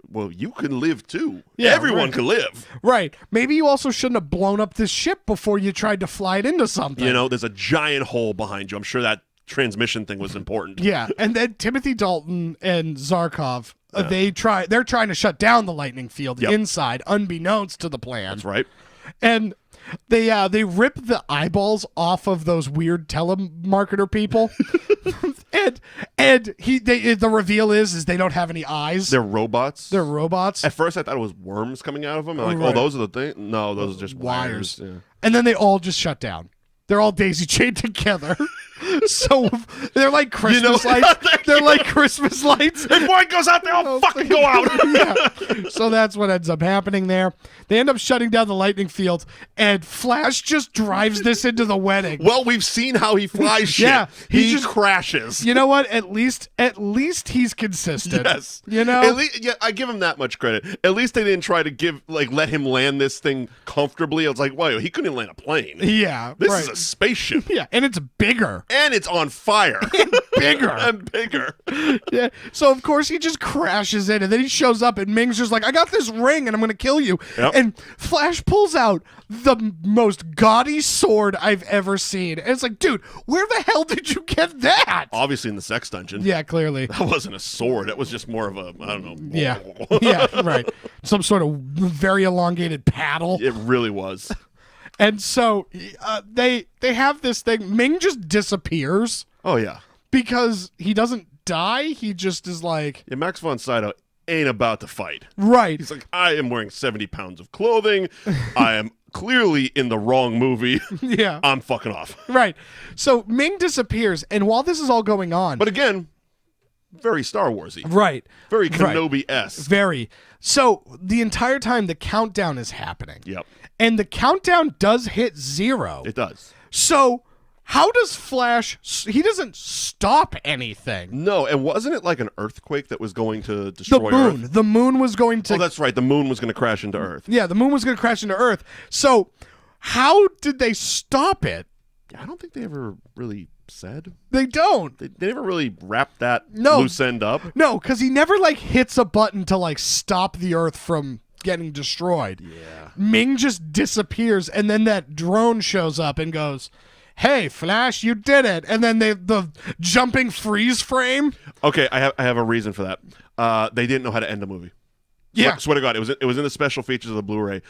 well, you can live too. Yeah, everyone can live. Right. Maybe you also shouldn't have blown up this ship before you tried to fly it into something. There's a giant hole behind you. I'm sure that transmission thing was important. Yeah. And then Timothy Dalton and Zarkov, they're trying to shut down the lightning field inside, unbeknownst to the plan. That's right. And they rip the eyeballs off of those weird telemarketer people, and the reveal is they don't have any eyes. They're robots. Robots. At first, I thought it was worms coming out of them. I'm like, oh, those are the things. No, those are just wires. Yeah. And then they all just shut down. They're all daisy chained together. So they're like Christmas lights. They're like Christmas lights. If one goes out, they all fucking go out. Yeah. So that's what ends up happening there. They end up shutting down the lightning field, and Flash just drives this into the wedding. Well, we've seen how he flies shit. Yeah, he just crashes. You know what? At least he's consistent. Yes. I give him that much credit. At least they didn't try to let him like this thing comfortably. I was like, wow, he couldn't land a plane. Yeah. This is a spaceship. Yeah, and it's bigger. And it's on fire. Bigger. And bigger. Yeah. So, of course, he just crashes in, and then he shows up, and Ming's just like, I got this ring, and I'm going to kill you. Yep. And Flash pulls out the most gaudy sword I've ever seen. And it's like, dude, where the hell did you get that? Obviously in the sex dungeon. Yeah, clearly. That wasn't a sword. That was just more of a, I don't know. Yeah. Yeah, right. Some sort of very elongated paddle. It really was. And so they have this thing. Ming just disappears. Oh, yeah. Because he doesn't die. He just is like... Yeah, Max von Sydow ain't about to fight. Right. He's like, I am wearing 70 pounds of clothing. I am clearly in the wrong movie. Yeah. I'm fucking off. Right. So Ming disappears, and while this is all going on, But again, very Star Warsy. right, Very Kenobi-esque. very. So the entire time the countdown is happening. Yep. And the countdown does hit 0. It does. So how does Flash? He doesn't stop anything. No, and wasn't it like an earthquake that was going to The destroy moon. Earth? The moon was going to. Oh, that's right. The moon was going to crash into Earth. Yeah, the moon was going to crash into Earth. So how did they stop it? I don't think they ever really said. They don't. They never really wrapped that No. loose end up. No, because he never like hits a button to like stop the Earth from getting destroyed. Yeah. Ming just disappears, and then that drone shows up and goes, "Hey, Flash, you did it!" And then the jumping freeze frame. Okay, I have a reason for that. They didn't know how to end a movie. Yeah. Swear to God, it was in the special features of the Blu-ray.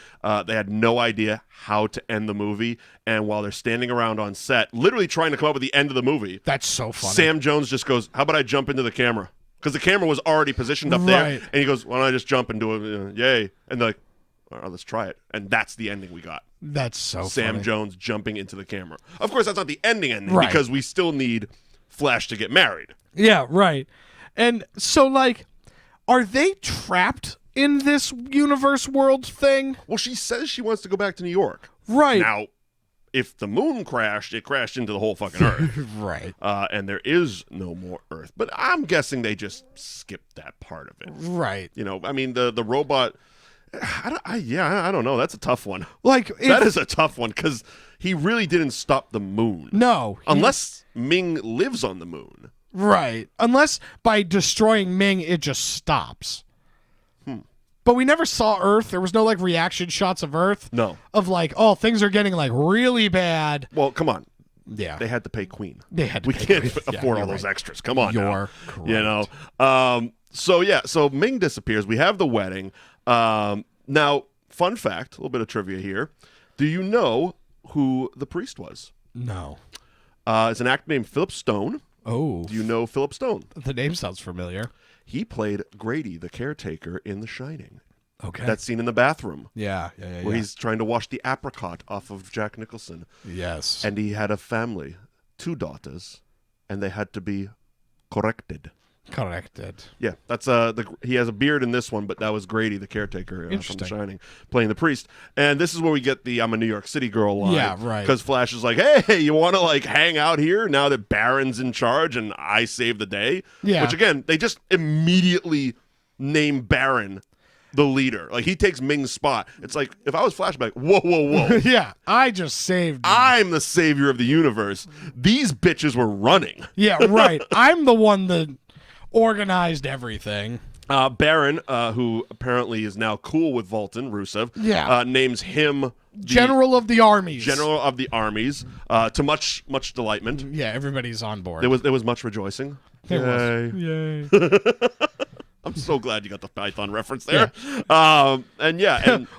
They had no idea how to end the movie, and while they're standing around on set, literally trying to come up with the end of the movie, That's so funny. Sam Jones just goes, "How about I jump into the camera?" Because the camera was already positioned up there, Right. and he goes, "Why don't I just jump and do it? Yay!" And they're like, "All right, let's try it." And that's the ending we got. That's so Sam funny. Jones jumping into the camera. Of course, that's not the ending, Right. because we still need Flash to get married. Yeah, right. And so, like, are they trapped in this universe world thing? Well, she says she wants to go back to New York. Right. Now, if the moon crashed, it crashed into the whole fucking Earth. Right. And there is no more Earth. But I'm guessing they just skipped that part of it. Right. You know, I mean, the robot... I don't know. That's a tough one. Like, That is a tough one, because he really didn't stop the moon. no. Unless Ming lives on the moon. Right. Unless by destroying Ming, it just stops. But we never saw Earth. There was no, like, reaction shots of Earth. No. Of, like, oh, things are getting, like, really bad. Well, come on. Yeah. They had to pay Queen. They had to We pay can't Queen. Yeah, afford all you're those right. extras. Come on now. You're correct. You know? So Ming disappears. We have the wedding. Now, fun fact, a little bit of trivia here. Do you know who the priest was? No. It's an actor named Philip Stone. Oh. Do you know Philip Stone? The name sounds familiar. He played Grady, the caretaker, in The Shining. Okay. That scene in the bathroom yeah. where he's trying to wash the apricot off of Jack Nicholson. Yes. And he had a family, 2 daughters, and they had to be corrected. Corrected. Yeah, that's he has a beard in this one, but that was Grady, the caretaker from The Interesting. Shining, playing the priest. And this is where we get the "I'm a New York City girl" line. Yeah, right. Because Flash is like, "Hey, you want to like hang out here now that Baron's in charge and I saved the day?" Yeah. Which again, they just immediately name Baron the leader. Like he takes Ming's spot. It's like if I was Flash, I'd be like, "Whoa, whoa, whoa! Yeah. I just saved. I'm the savior of the universe. These bitches were running." Yeah, right. I'm the one that organized everything. Baron, who apparently is now cool with Volton, Rusev, Yeah. names him the General of the armies. General of the armies, to much delightment. Yeah, everybody's on board. There was much rejoicing. There Yay. was. Yay. I'm so glad you got the Python reference there. And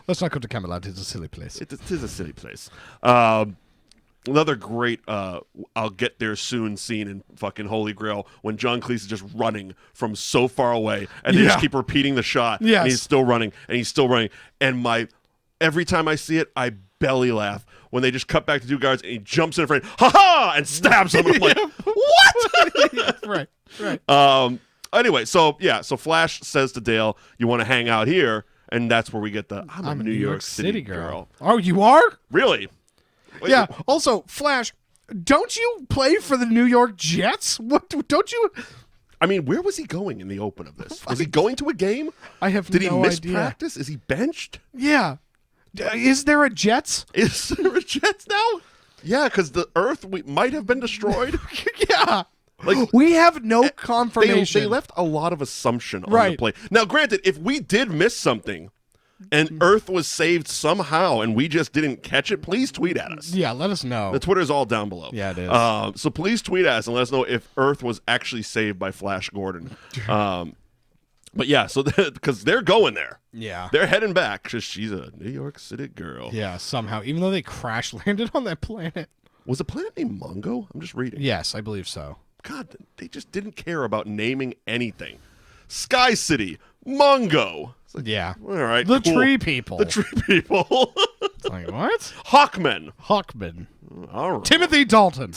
Let's not go to Camelot. It's a silly place. it is a silly place. Another great I'll get there soon scene in fucking Holy Grail when John Cleese is just running from so far away and they just Yeah. keep repeating the shot. Yes. And he's still running and he's still running. And every time I see it, I belly laugh when they just cut back to 2 guards and he jumps in front, ha-ha, and stabs him. I'm like, what? Right. Anyway, so Flash says to Dale, "You want to hang out here?" And that's where we get the I'm a New York City girl. Oh, you are? Really? Wait, Yeah. Also, Flash, don't you play for the New York Jets? What? Don't you? I mean, where was he going in the open of this? Was he going to a game? I have Did he no miss idea. practice? Is he benched? Yeah. Is there a Jets? Is there a Jets now? Yeah, because the Earth might have been destroyed. Yeah. Like We have no confirmation. they left a lot of assumption on the Right. play. Now, granted, if we did miss something and Earth was saved somehow and we just didn't catch it, please tweet at us. Yeah, let us know. The Twitter's all down below. Yeah, it is. So please tweet at us and let us know if Earth was actually saved by Flash Gordon. But yeah, so because they're going there. Yeah. They're heading back because she's a New York City girl. Yeah, somehow. Even though they crash landed on that planet. Was the planet named Mongo? I'm just reading. Yes, I believe so. God, they just didn't care about naming anything. Sky City. Mongo. It's like, Yeah. all right, The cool. tree people. The tree people. It's like, what? Hawkmen. Hawkmen. All right. Timothy Dalton.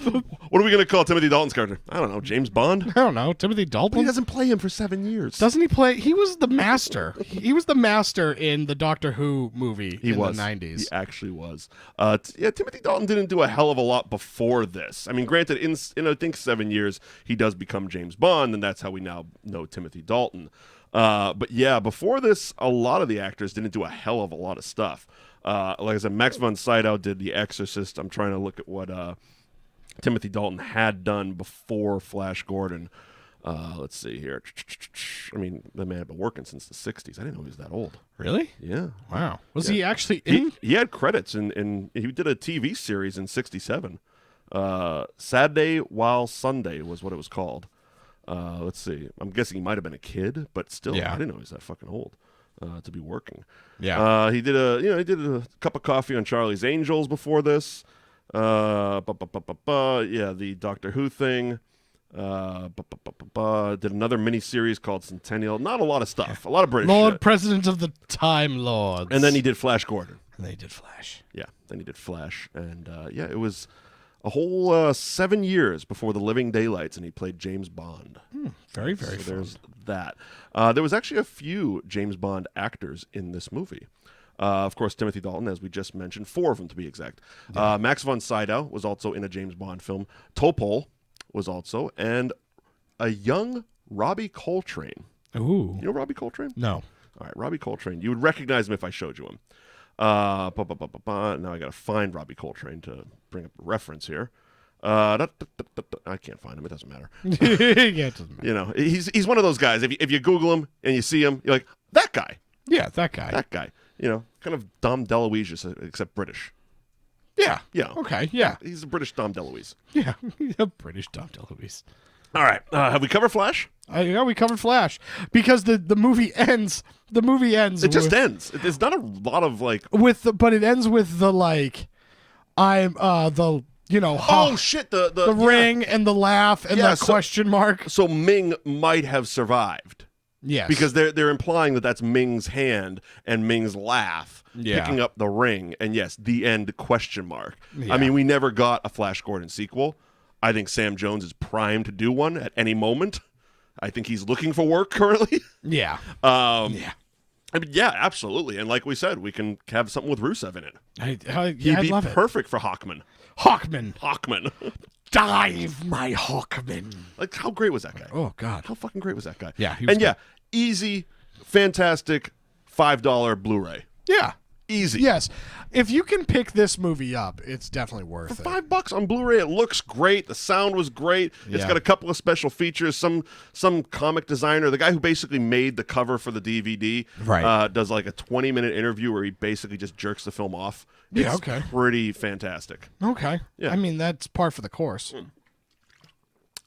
What are we going to call Timothy Dalton's character? I don't know. James Bond? I don't know. Timothy But he Dalton? doesn't play him for 7 years. Doesn't he play? He was the master. He was the master in the Doctor Who movie in the 90s. He actually was. Timothy Dalton didn't do a hell of a lot before this. I mean, granted, in I think 7 years, he does become James Bond, and that's how we now know Timothy Dalton. But yeah, before this, a lot of the actors didn't do a hell of a lot of stuff. Like I said, Max von Sydow did The Exorcist. I'm trying to look at what Timothy Dalton had done before Flash Gordon. Let's see here. I mean, the man had been working since the 60s. I didn't know he was that old. Really? Yeah. Wow. Was he actually in? He had credits, and he did a TV series in 67. Saturday While Sunday was what it was called. Let's see. I'm guessing he might have been a kid, but still, Yeah. I didn't know he was that fucking old to be working. Yeah. He did a cup of coffee on Charlie's Angels before this. Yeah, the Doctor Who thing. Did another mini-series called Centennial. Not a lot of stuff. A lot of British Lord shit. President of the Time Lords. And then he did Flash Gordon. And they did Flash. Yeah, then he did Flash. And it was a whole 7 years before The Living Daylights, and he played James Bond. Very, very So fun. there's that. There was actually a few James Bond actors in this movie. Of course, Timothy Dalton, as we just mentioned, 4 of them to be exact. Max von Sydow was also in a James Bond film. Topol was also, and a young Robbie Coltrane. Ooh. You know Robbie Coltrane? No. All right, Robbie Coltrane. You would recognize him if I showed you him. Now I got to find Robbie Coltrane to bring up a reference here. I can't find him. It doesn't matter. Yeah, it doesn't matter. You know, he's one of those guys. If you Google him and you see him, you're like, that guy. Yeah, that guy. That guy. You know, kind of Dom DeLuise, except British. Yeah. Yeah. Okay, yeah. He's a British Dom DeLuise. Yeah. A British Dom DeLuise. All right. Have we covered Flash? Yeah, we covered Flash. Because the movie ends. The movie ends. It just ends. There's not a lot of like. But it ends with the like, oh Shit! The ring and the laugh and Yeah, the question mark. So Ming might have survived. Yes. Because they're implying that that's Ming's hand and Ming's laugh picking up the ring, and yes, the end question mark. Yeah. I mean, we never got a Flash Gordon sequel. I think Sam Jones is primed to do one at any moment. I think he's looking for work currently. Yeah. Yeah. I mean, yeah, absolutely. And like we said, we can have something with Rusev in it. I'd He'd be love it. perfect for Hawkman. Hawkman. Dive, my Hawkman. Like, how great was that guy? Oh, God. How fucking great was that guy? Yeah, he was and yeah, easy, fantastic, $5 Blu-ray. Yeah. Easy. Yes. If you can pick this movie up, it's definitely worth it. $5 on Blu-ray, it looks great. The sound was great. It's Yeah. got a couple of special features. Some comic designer, the guy who basically made the cover for the DVD, Right. does like a 20-minute interview where he basically just jerks the film off. Yeah, It's okay. pretty fantastic. Okay. Yeah. I mean, that's par for the course.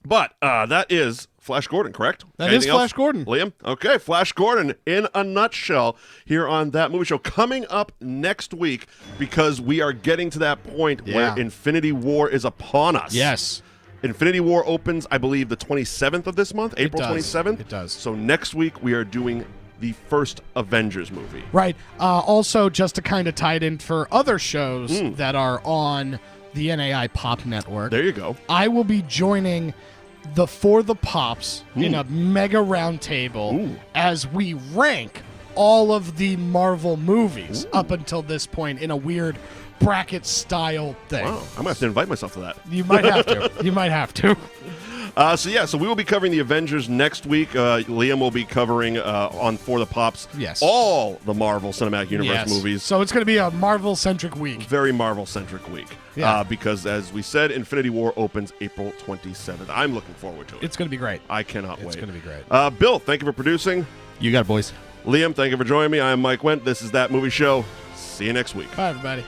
But that is Flash Gordon, correct? That is Anything else, Flash Gordon. Liam? Okay, Flash Gordon in a nutshell here on That Movie Show. Coming up next week, because we are getting to that point where Infinity War is upon us. Yes. Infinity War opens, I believe, the 27th of this month, April does. 27th. It does. So next week we are doing the first Avengers movie. Right. Also, just to kind of tie it in for other shows that are on the NAI Pop Network, There you go. I will be joining the For the Pops in a mega roundtable as we rank all of the Marvel movies up until this point in a weird bracket style thing. Wow, I'm going to have to invite myself to that. You might have to. You might have to. So we will be covering the Avengers next week. Liam will be covering on For the Pops all the Marvel Cinematic Universe movies. So it's going to be a Marvel-centric week. Very Marvel-centric week. Yeah. Because, as we said, Infinity War opens April 27th. I'm looking forward to it. It's going to be great. I cannot wait. It's going to be great. Bill, thank you for producing. You got it, boys. Liam, thank you for joining me. I am Mike Wendt. This is That Movie Show. See you next week. Bye, everybody.